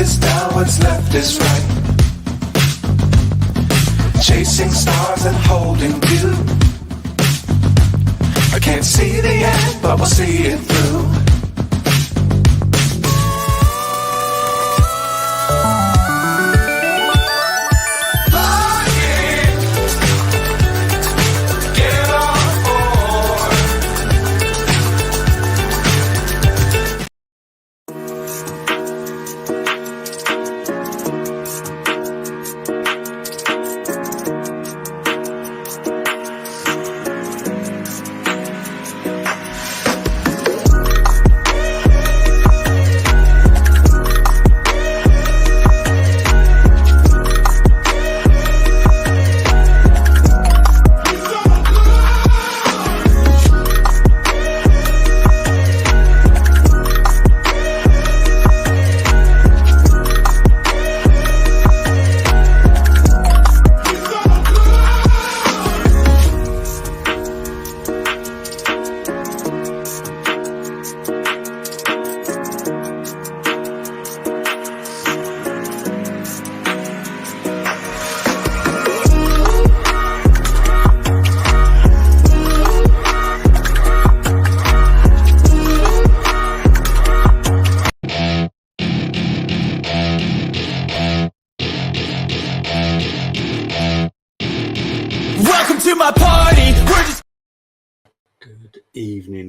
is down, what's left is right. Chasing stars and holding you. I can't see the end, but we'll see it through.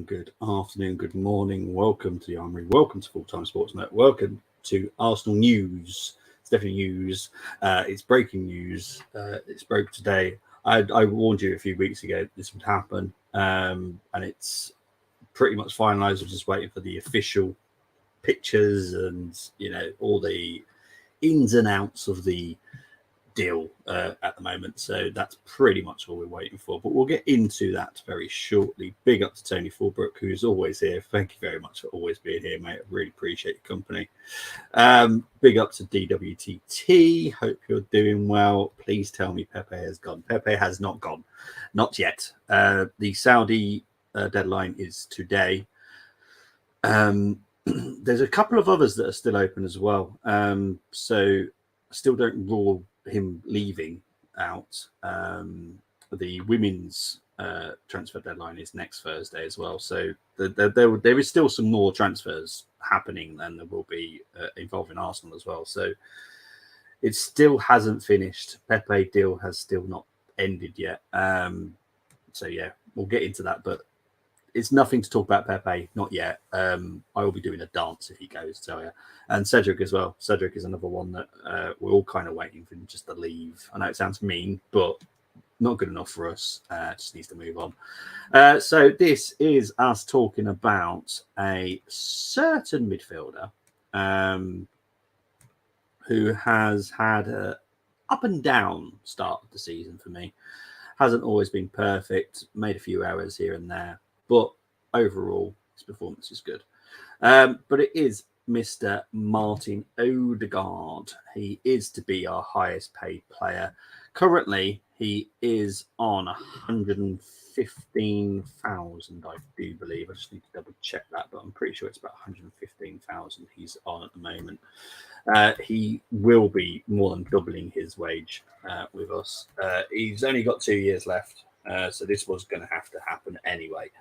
Good afternoon, good morning. Welcome to the Armoury. Welcome to Full Time Sports Net. Welcome to Arsenal news. It's definitely news. It's breaking news. It's broke today. I warned you a few weeks ago this would happen, and it's pretty much finalised. We're just waiting for the official pictures and all the ins and outs of the deal at the moment. So that's pretty much all we're waiting for, but we'll get into that very shortly. Big up to Tony Fulbrook, who's always here. Thank you very much for always being here, mate. I really appreciate your company. Big up to DWTT. Hope you're doing well. Please tell me Pepe has gone. Pepe has not gone, not yet. The Saudi deadline is today. There's a couple of others that are still open as well, so still don't rule him leaving out. The women's transfer deadline is next Thursday as well, so there is still some more transfers happening than there will be involving Arsenal as well. So it still hasn't finished. Pepe deal has still not ended yet. So yeah, we'll get into that, but it's nothing to talk about Pepe, not yet. I will be doing a dance if he goes, tell you. And Cedric as well. Cedric is another one that we're all kind of waiting for him just to leave. I know it sounds mean, but not good enough for us. Just needs to move on. So this is us talking about a certain midfielder who has had a up and down start of the season for me. Hasn't always been perfect, made a few errors here and there, but overall, his performance is good. But it is Mr. Martin Odegaard. He is to be our highest paid player. Currently, he is on 115,000, I do believe. I just need to double check that, but I'm pretty sure it's about 115,000 he's on at the moment. He will be more than doubling his wage with us. He's only got 2 years left, so this was going to have to happen anyway.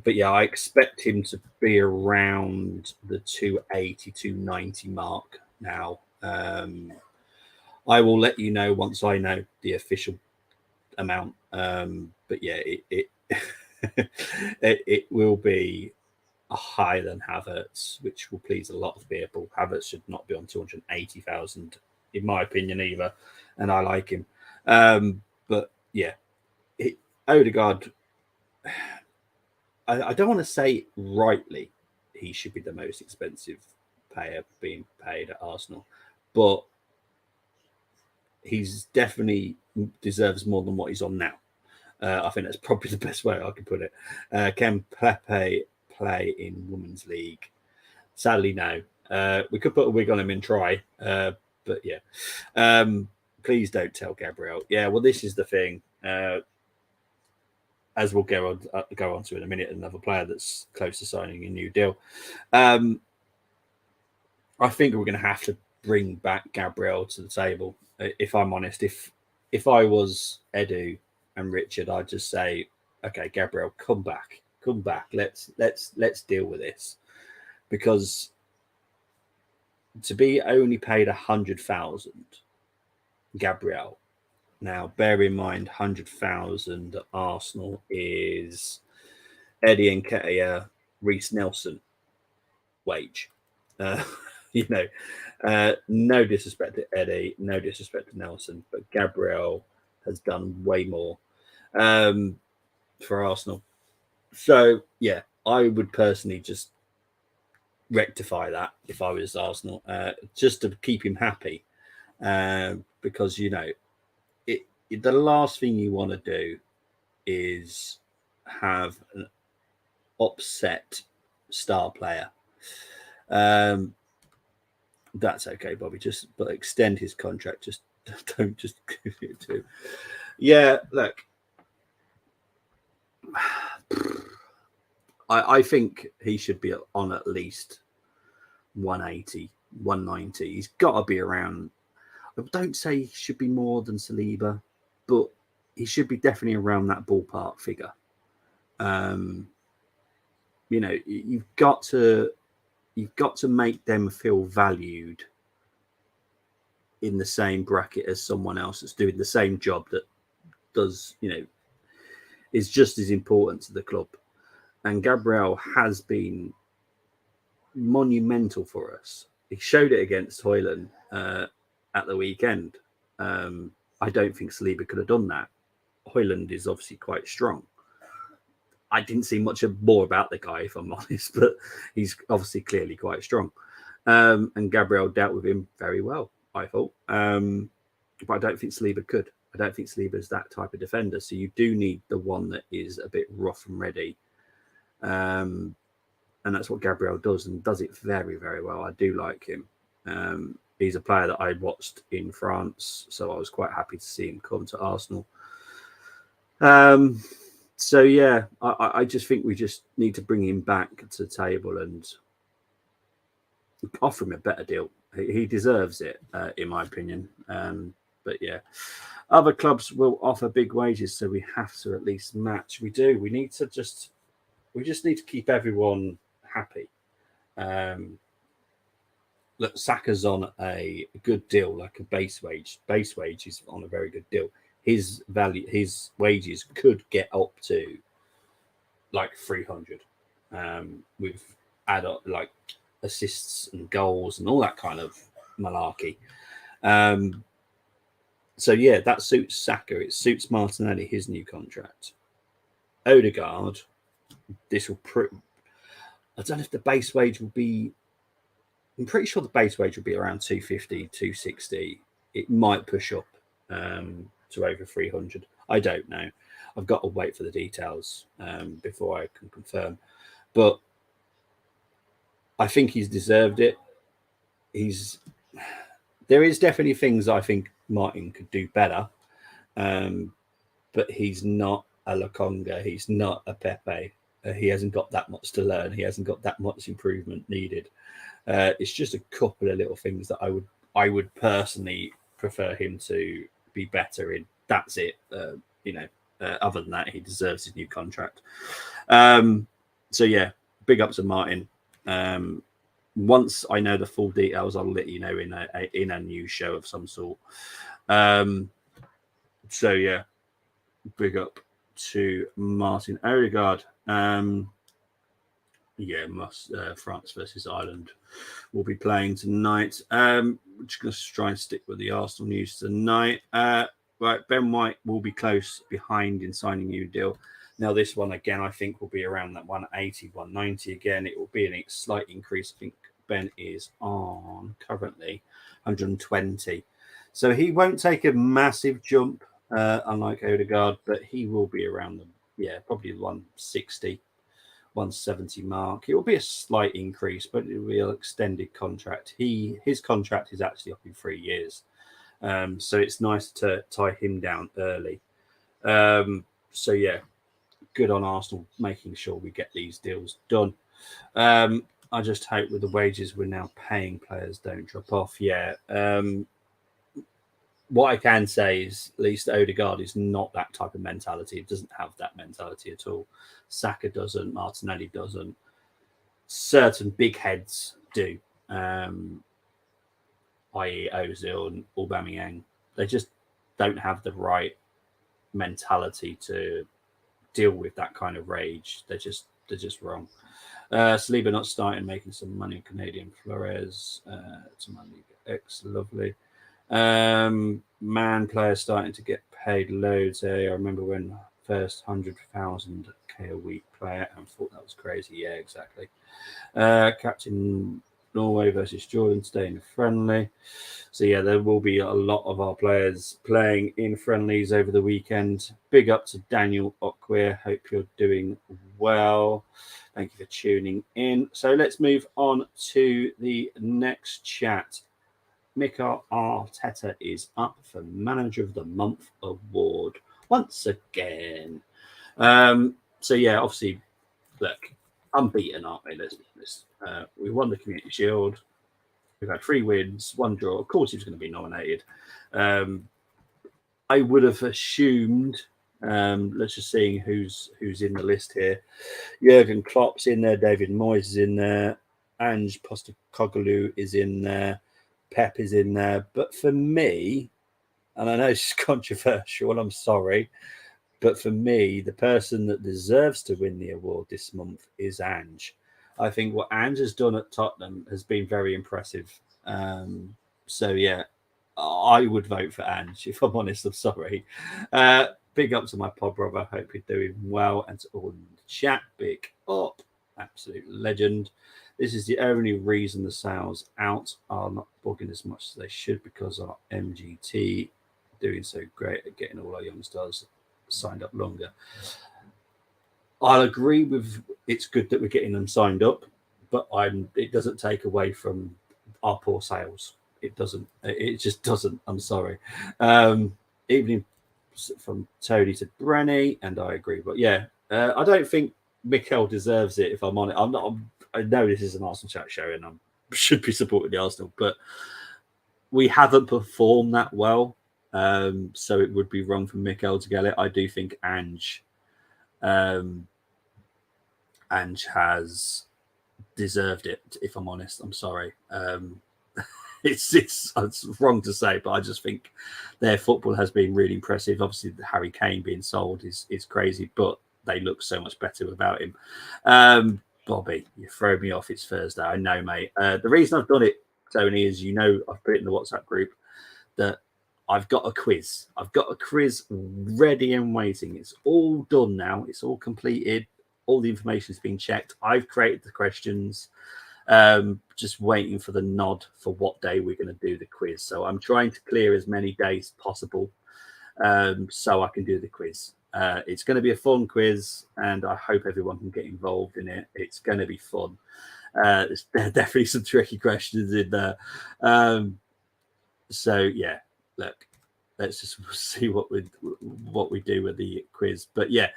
But yeah, I expect him to be around the 280, 290 mark now. I will let you know once I know the official amount. But yeah, it will be higher than Havertz, which will please a lot of people. Havertz should not be on 280,000, in my opinion, either. And I like him. But yeah, Odegaard, I don't want to say rightly he should be the most expensive player being paid at Arsenal, but he's definitely deserves more than what he's on now. I think that's probably the best way I can put it. Can Pepe play in Women's League? Sadly, no. We could put a wig on him and try, but yeah. Please don't tell Gabriel. Yeah, well, this is the thing. As we'll go on to in a minute, another player that's close to signing a new deal. I think we're going to have to bring back Gabriel to the table. If I'm honest, if I was Edu and Richard, I'd just say, okay, Gabriel, come back. Let's deal with this, because to be only paid 100,000, Gabriel. Now, bear in mind, 100,000 at Arsenal is Eddie and Reece Nelson wage. Uh, you know, no disrespect to Eddie, no disrespect to Nelson, but Gabriel has done way more for Arsenal. So yeah, I would personally just rectify that if I was Arsenal, just to keep him happy, because the last thing you want to do is have an upset star player. That's okay, Bobby. But extend his contract. Just don't just give it to. Yeah, look. I think he should be on at least 180, 190. He's got to be around. I don't say he should be more than Saliba, but he should be definitely around that ballpark figure. You've got to make them feel valued in the same bracket as someone else that's doing the same job that does, is just as important to the club. And Gabriel has been monumental for us. He showed it against Hoyland at the weekend. I don't think Saliba could have done that. Hoyland is obviously quite strong. I didn't see much more about the guy, if I'm honest, but he's obviously clearly quite strong. And Gabriel dealt with him very well, I thought. But I don't think Saliba could. I don't think Saliba is that type of defender. So you do need the one that is a bit rough and ready. And that's what Gabriel does, and does it very, very well. I do like him. He's a player that I watched in France, so I was quite happy to see him come to Arsenal. So yeah, I just think we just need to bring him back to the table and offer him a better deal. He deserves it, in my opinion. But yeah, other clubs will offer big wages, so we have to at least match. We do. We just need to keep everyone happy. Look, Saka's on a good deal, like a base wage. Base wage is on a very good deal. His wages could get up to like 300, with add up like assists and goals and all that kind of malarkey. So yeah, that suits Saka. It suits Martinelli, his new contract. Odegaard, this will I don't know if the base wage will be. I'm pretty sure the base wage will be around 250, 260. It might push up to over 300. I don't know. I've got to wait for the details before I can confirm. But I think he's deserved it. There is definitely things I think Martin could do better. But he's not a Lokonga. He's not a Pepe. He hasn't got that much to learn. He hasn't got that much improvement needed. It's just a couple of little things that I would personally prefer him to be better in. That's it. Other than that, he deserves his new contract. So yeah, big ups to Martin. Once I know the full details, I'll let you know in a news show of some sort. So yeah, big up to Martin Odegaard. France versus Ireland will be playing tonight. We're just going to try and stick with the Arsenal news tonight. Right, Ben White will be close behind in signing a new deal. Now, this one, again, I think will be around that 180, 190 again. It will be a slight increase. I think Ben is on currently 120. So he won't take a massive jump, unlike Odegaard, but he will be around probably 160. 170 mark. It will be a slight increase, but it will be an extended contract. His contract is actually up in 3 years, so it's nice to tie him down early. So yeah, good on Arsenal making sure we get these deals done. I just hope with the wages we're now paying players don't drop off. Yeah. What I can say is at least Odegaard is not that type of mentality. He doesn't have that mentality at all. Saka doesn't. Martinelli doesn't. Certain big heads do, i.e. Ozil and Aubameyang. They just don't have the right mentality to deal with that kind of rage. They're just wrong. Saliba not starting, making some money. Canadian Flores to my League X, lovely. Man players starting to get paid loads. I remember when first 100,000k a week player and thought that was crazy. Yeah, exactly. Captain Norway versus Jordan staying friendly. So yeah, there will be a lot of our players playing in friendlies over the weekend. Big up to Daniel Okwir. Hope you're doing well. Thank you for tuning in. So let's move on to the next chat. Mikel Arteta is up for Manager of the Month award once again. So yeah, obviously, look, unbeaten, aren't we? Let's be honest. We won the Community Shield. We've had 3 wins, 1 draw. Of course, he was going to be nominated. I would have assumed. Let's just see who's in the list here. Jurgen Klopp's in there. David Moyes is in there. Ange Postecoglou is in there. Pep is in there. But for me, and I know it's controversial, I'm sorry, but for me, the person that deserves to win the award this month is Ange. I think what Ange has done at Tottenham has been very impressive. So, yeah, I would vote for Ange, if I'm honest. I'm sorry. Big up to my pod brother. Hope you're doing well. And to all in the chat, big up. Absolute legend. This is the only reason the sales out are not booking as much as they should, because our MGT doing so great at getting all our young stars signed up longer. I'll agree with it's good that we're getting them signed up, but it doesn't take away from our poor sales. It doesn't. It just doesn't. I'm sorry. Even from Tony to Brenny, and I agree. But yeah, I don't think Mikel deserves it. If I'm on it, I'm not. I know this is an Arsenal chat show, and I should be supporting the Arsenal, but we haven't performed that well. So it would be wrong for Mikel to get it. I do think Ange has deserved it. If I'm honest, I'm sorry. It's wrong to say, but I just think their football has been really impressive. Obviously, the Harry Kane being sold is crazy, but they look so much better without him. Bobby, you throw me off. It's Thursday. I know, mate. The reason I've done it, Tony, is I've put it in the WhatsApp group that I've got a quiz. I've got a quiz ready and waiting. It's all done now. It's all completed. All the information has been checked. I've created the questions. Just waiting for the nod for what day we're going to do the quiz. So I'm trying to clear as many days possible so I can do the quiz. It's going to be a fun quiz, and I hope everyone can get involved in it. It's going to be fun. There's definitely some tricky questions in there. So yeah, look, let's just see what we do with the quiz. But yeah,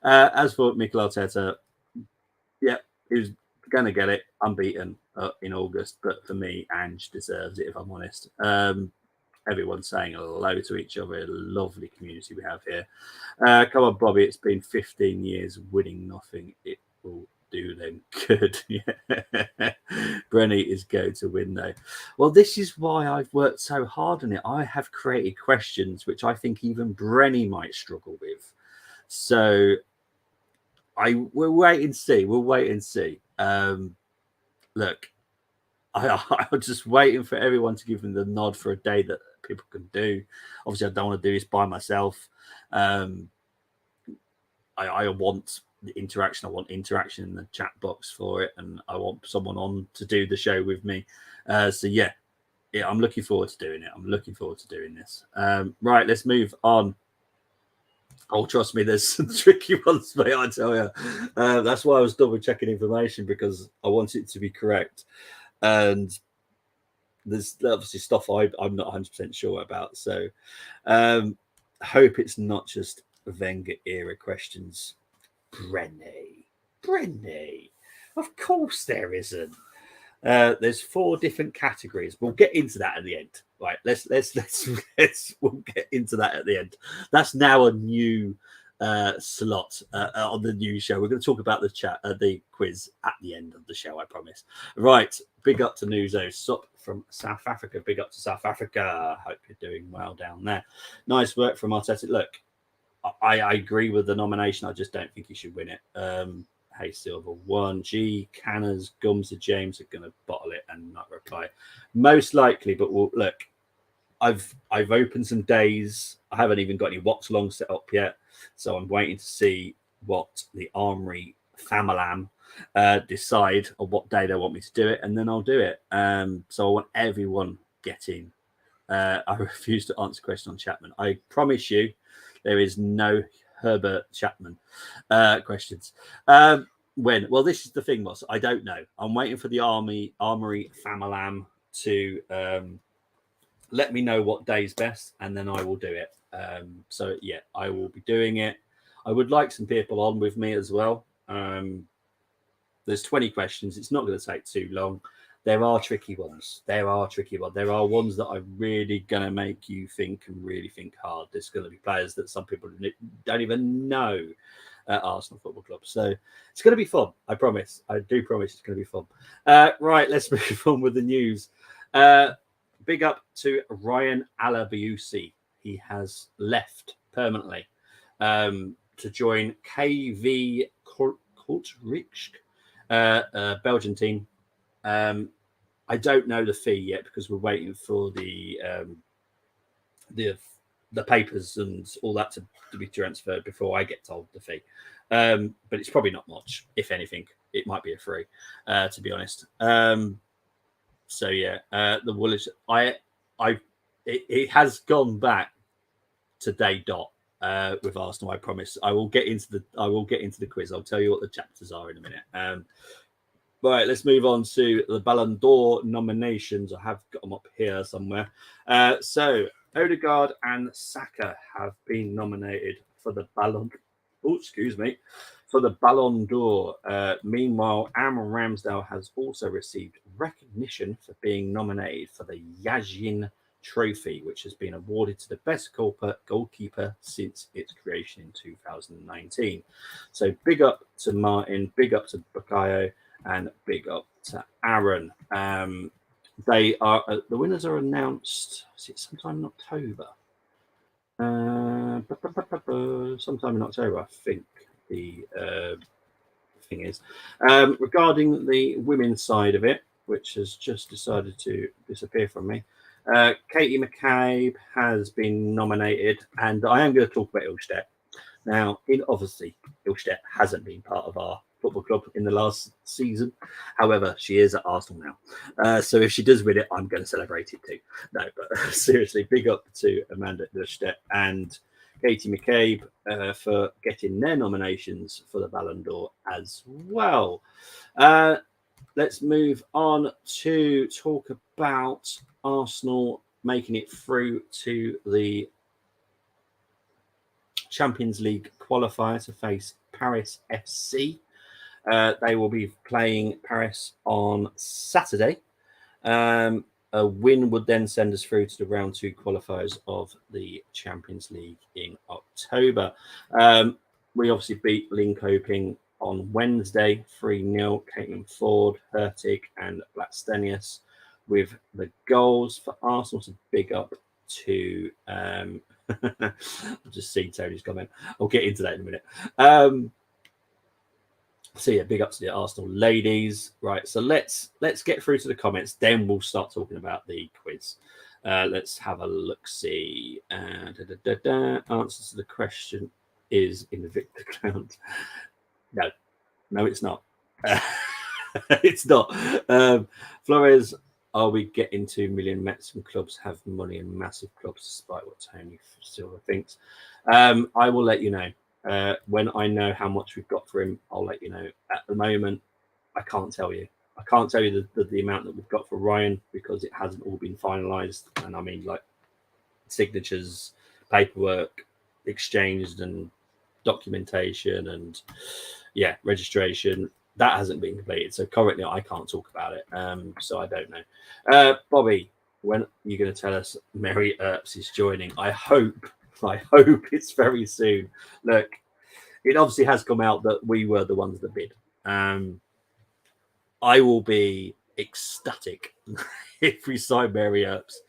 as for Mikel Arteta, yeah, he was going to get it unbeaten in August, but for me, Ange deserves it, if I'm honest. Everyone's saying hello to each other. A lovely community we have here. Come on, Bobby. It's been 15 years winning nothing. It will do them good. Yeah. Brenny is going to win, though. Well, this is why I've worked so hard on it. I have created questions which I think even Brenny might struggle with. So we'll wait and see. We'll wait and see. Look, I'm just waiting for everyone to give me the nod for a day that people can do. Obviously, I don't want to do this by myself. I want the interaction. I want interaction in the chat box for it, and I want someone on to do the show with me. So yeah, I'm looking forward to doing it. I'm looking forward to doing this. Right, let's move on. Oh, trust me, there's some tricky ones, mate, I tell you. That's why I was double checking information, because I want it to be correct. And there's obviously stuff I'm not 100% sure about. So hope it's not just Wenger era questions. Brenny. Of course there isn't. There's 4 different categories. We'll get into that at the end. Right. Let's we'll get into that at the end. That's now a new slot on the new show. We're going to talk about the quiz at the end of the show, I promise. Right. Big up to Nuzo Sup from South Africa. Big up to South Africa. Hope you're doing well down there. Nice work from Arteta. Look, I agree with the nomination. I just don't think he should win it. Hey Silver 1G Canners Gums of James are going to bottle it and not reply, most likely. But we'll look. I've opened some days. I haven't even got any watch long set up yet, so I'm waiting to see what the Armoury Famalam decide on what day they want me to do it, and then I'll do it. So I want everyone getting. I refuse to answer a question on Chapman. I promise you, there is no Herbert Chapman questions. When? Well, this is the thing, Moss. I don't know. I'm waiting for the Armoury Famalam to let me know what day's best, and then I will do it. So yeah, I will be doing it. I would like some people on with me as well. There's 20 questions. It's not going to take too long. There are tricky ones. There are ones that are really going to make you think and really think hard. There's going to be players that some people don't even know at Arsenal Football Club. So it's going to be fun. I promise. I do promise it's going to be fun. Right, let's move on with the news. Big up to Ryan Alabiusi. He has left permanently to join KV Kortrijk, Belgian team. I don't know the fee yet because we're waiting for the papers and all that to be transferred before I get told the fee. But it's probably not much, if anything. It might be a free, to be honest. So yeah, the Woolwich. It has gone back to day dot with Arsenal. I promise. I will get into the quiz. I'll tell you what the chapters are in a minute. Right, let's move on to the Ballon d'Or nominations. I have got them up here somewhere. So Odegaard and Saka have been nominated for the Ballon. Oh, excuse me, for the Ballon d'Or. Meanwhile, Aaron Ramsdale has also received recognition for being nominated for the Yajin Trophy, which has been awarded to the best goalkeeper since its creation in 2019. So big up to Martin, big up to Bakayo, and big up to Aaron. They are the winners are announced. Is it sometime in October? Sometime in October, I think the thing is. Regarding the women's side of it, which has just decided to disappear from me, Katie McCabe has been nominated, and I am going to talk about Ilstedt. Now, obviously, Ilstedt hasn't been part of our football club in the last season. However, she is at Arsenal now. So if she does win it, I'm going to celebrate it too. No, but seriously, big up to Amanda Ilstedt and Katie McCabe for getting their nominations for the Ballon d'Or as well. Let's move on to talk about Arsenal making it through to the Champions League qualifier to face Paris FC. They will be playing Paris on Saturday. A win would then send us through to the round 2 qualifiers of the Champions League in October. We obviously beat Linköping on Wednesday 3-0. Caitlin Ford, Hurtig, and Blackstenius with the goals for Arsenal. So big up to I've just seen Tony's comment. I'll get into that in a minute. So yeah, big up to the Arsenal ladies. Right, so let's get through to the comments. Then we'll start talking about the quiz. Let's have a look-see. Answer to the question is in the Victor Cloud. No, it's not. It's not. Flores, are we getting 2 million? Mexican clubs have money and massive clubs, despite what Tony Silva thinks. I will let you know. When I know how much we've got for him, I'll let you know. At the moment, I can't tell you. I can't tell you the amount that we've got for Ryan because it hasn't all been finalised. And I mean, like signatures, paperwork exchanged, and documentation, and registration. that hasn't been completed. So currently I can't talk about it. So I don't know. Bobby, when are you going to tell us Mary Earps is joining? I hope it's very soon. Look, it obviously has come out that we were the ones that bid. I will be ecstatic if we sign Mary Earps.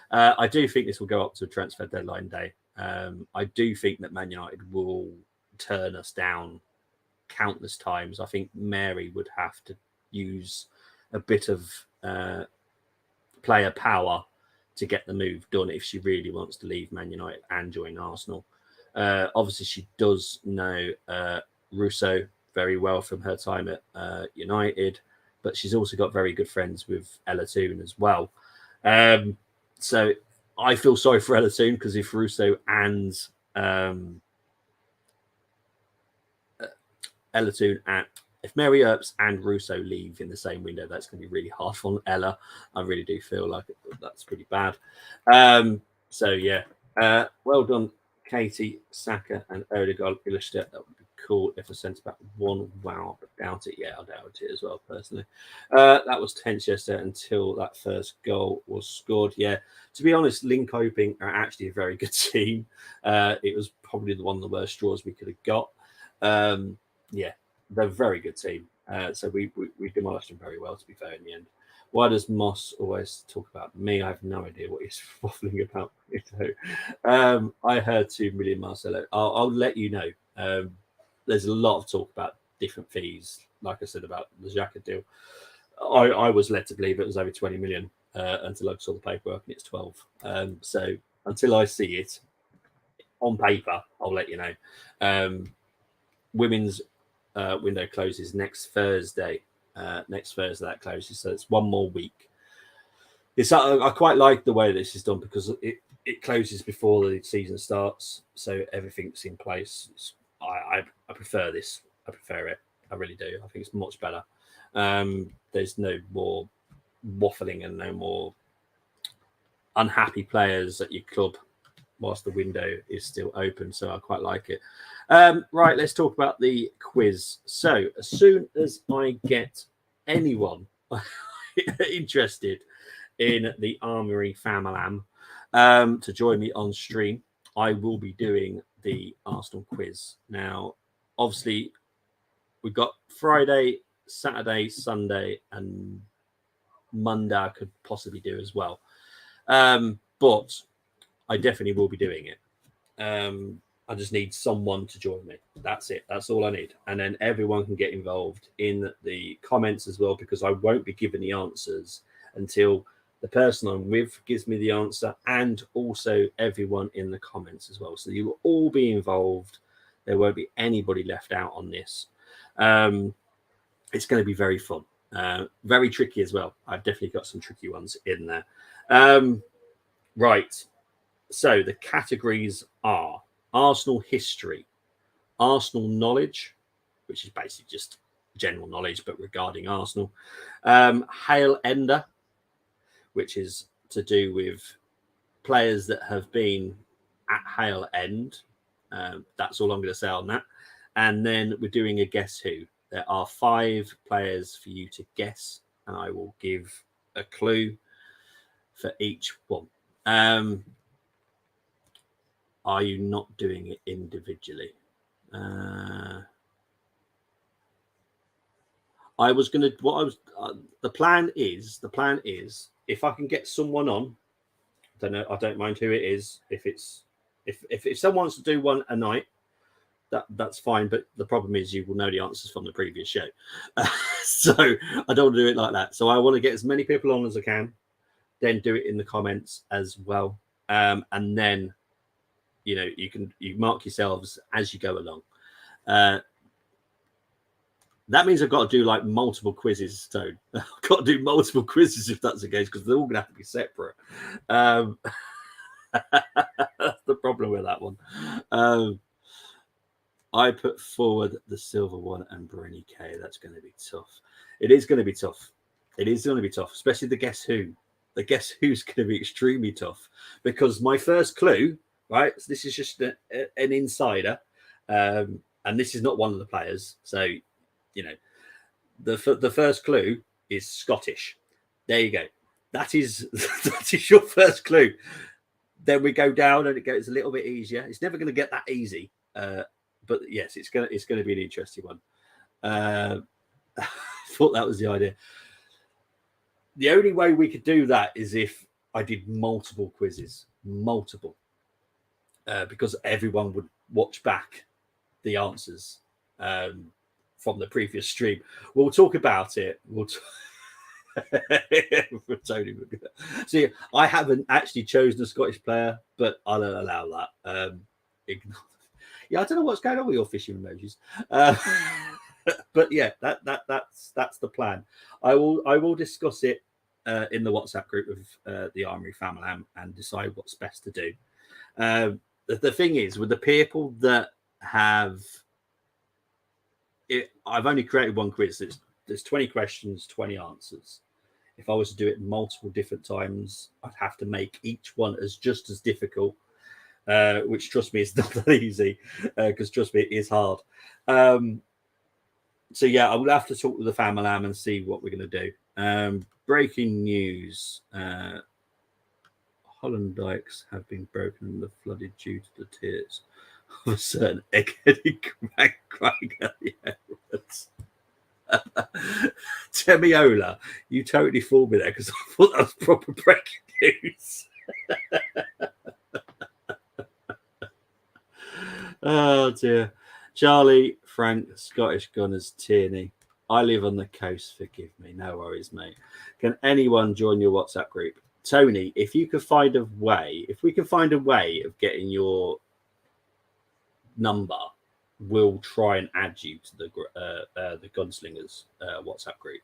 I do think this will go up to transfer deadline day. I do think that Man United will turn us down countless times. I think Mary would have to use a bit of player power to get the move done if she really wants to leave Man United and join Arsenal. Obviously, she does know Russo very well from her time at United, but she's also got very good friends with Ella Toon as well. So I feel sorry for Ella Toon, because if Russo and Ella Toon if Mary Earps and Russo leave in the same window, that's going to be really hard for Ella. I really do feel like that's pretty bad. So yeah, well done, Katie, Saka, and Odegaard. Illustrate, that would be cool if I sent back one. Wow, but doubt it. Yeah, I doubt it as well, personally. That was tense yesterday until that first goal was scored. Yeah, to be honest, Linköping are actually a very good team. It was probably one of the worst draws we could have got. Yeah, they're a very good team. So we demolished them very well, to be fair, in the end. Why does Moss always talk about me? I have no idea what he's waffling about. I heard 2 million, Marcelo. I'll let you know. There's a lot of talk about different fees, like I said about the Xhaka deal. I was led to believe it was over 20 million until I saw the paperwork, and it's 12. So until I see it on paper, I'll let you know. Women's window closes next Thursday. Next Thursday that closes, so it's one more week. I quite like the way this is done, because it closes before the season starts, so everything's in place. I prefer this. I prefer it. I really do. I think it's much better. There's no more waffling and no more unhappy players at your club whilst the window is still open. So I quite like it. Right, let's talk about the quiz. So as soon as I get anyone interested in the Armoury family to join me on stream, I will be doing the Arsenal quiz. Now, obviously, we've got Friday, Saturday, Sunday, and Monday I could possibly do as well. But I definitely will be doing it. I just need someone to join me. That's it. That's all I need. And then everyone can get involved in the comments as well, because I won't be giving the answers until the person I'm with gives me the answer, and also everyone in the comments as well. So you will all be involved. There won't be anybody left out on this. It's going to be very fun. Very tricky as well. I've definitely got some tricky ones in there. Right. So the categories are Arsenal history, Arsenal knowledge, which is basically just general knowledge, but regarding Arsenal, Hail Ender, which is to do with players that have been at Hale End. That's all I'm going to say on that. And then we're doing a guess who. There are 5 players for you to guess, and I will give a clue for each one. Are you not doing it individually? The plan is if I can get someone on, I don't mind who it is. If someone wants to do one a night, that's fine. But the problem is you will know the answers from the previous show. So I don't want to do it like that. So I want to get as many people on as I can, then do it in the comments as well. And then, you mark yourselves as you go along. That means I've got to do like multiple quizzes. So I've got to do multiple quizzes if that's the case, because they're all going to have to be separate. That's the problem with that one. I put forward the silver one and Brenny K. That's going to be tough. It is going to be tough. It is going to be tough, especially the guess who. The guess who's going to be extremely tough, because my first clue, right? So this is just an insider, and this is not one of the players. So, the first clue is Scottish. There you go. That is that is your first clue. Then we go down and it gets a little bit easier. It's never going to get that easy, but yes, it's going to be an interesting one. I thought that was the idea. The only way we could do that is if I did multiple quizzes, because everyone would watch back the answers from the previous stream. We'll talk about it. Tony. See, I haven't actually chosen a Scottish player, but I'll allow that. Yeah, I don't know what's going on with your fishing emojis. But yeah, that's the plan. I will discuss it in the WhatsApp group of the Armoury family and decide what's best to do. The thing is, with the people that have it, I've only created one quiz. There's 20 questions, 20 answers. If I was to do it multiple different times, I'd have to make each one just as difficult, which, trust me, is not that easy, because, trust me, it is hard. So, yeah, I will have to talk with the family and see what we're going to do. Breaking news. Holland dikes have been broken and flooded due to the tears of a certain egg-headed Temiola, you totally fooled me there because I thought that was proper breaking news. Oh dear. Charlie, Frank, Scottish Gunners, Tierney. I live on the coast, forgive me. No worries, mate. Can anyone join your WhatsApp group? Tony, if we can find a way of getting your number, we'll try and add you to the Gunslingers WhatsApp group.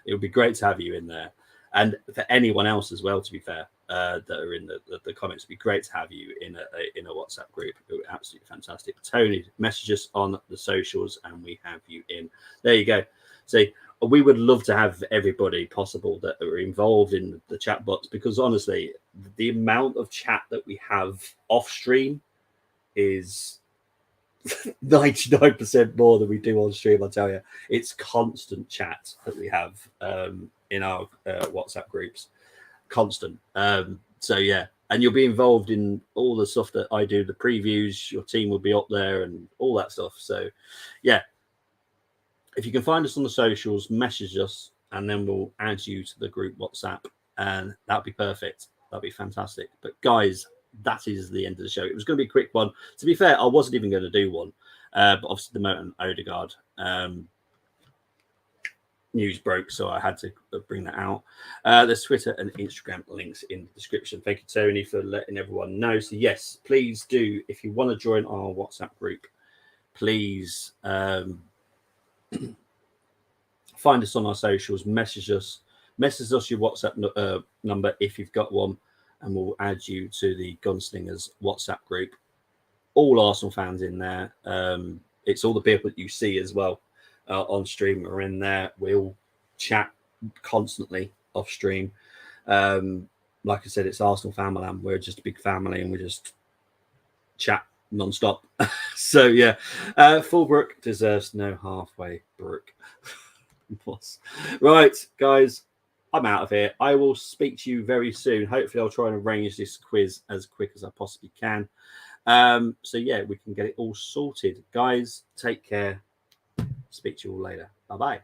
It would be great to have you in there, and for anyone else as well. To be fair, that are in the comments, it'd be great to have you in a WhatsApp group. It would be absolutely fantastic. Tony, message us on the socials, and we have you in. There you go. So we would love to have everybody possible that are involved in the chat box, because honestly, the amount of chat that we have off stream is 99% more than we do on stream. I tell you, it's constant chat that we have in our WhatsApp groups, constant. So yeah, and you'll be involved in all the stuff that I do, the previews. Your team will be up there and all that stuff. So yeah, if you can find us on the socials, message us, and then we'll add you to the group WhatsApp, and that'll be perfect. That'll be fantastic. But guys, that is the end of the show. It was going to be a quick one. To be fair, I wasn't even going to do one, but obviously the Moat and Odegaard news broke, so I had to bring that out. There's Twitter and Instagram links in the description. Thank you, Tony, for letting everyone know. So yes, please do, if you want to join our WhatsApp group, please find us on our socials, message us your WhatsApp number if you've got one, and we'll add you to the Gunslingers WhatsApp group. All Arsenal fans in there. It's all the people that you see as well on stream are in there. We'll chat constantly off stream. Like I said, it's Arsenal family, and we're just a big family, and we just chat non-stop. So yeah, Fullbrook deserves no halfway brook. Right, guys, I'm out of here. I will speak to you very soon. Hopefully I'll try and arrange this quiz as quick as I possibly can. So yeah, we can get it all sorted. Guys, take care. Speak to you all later. Bye-bye.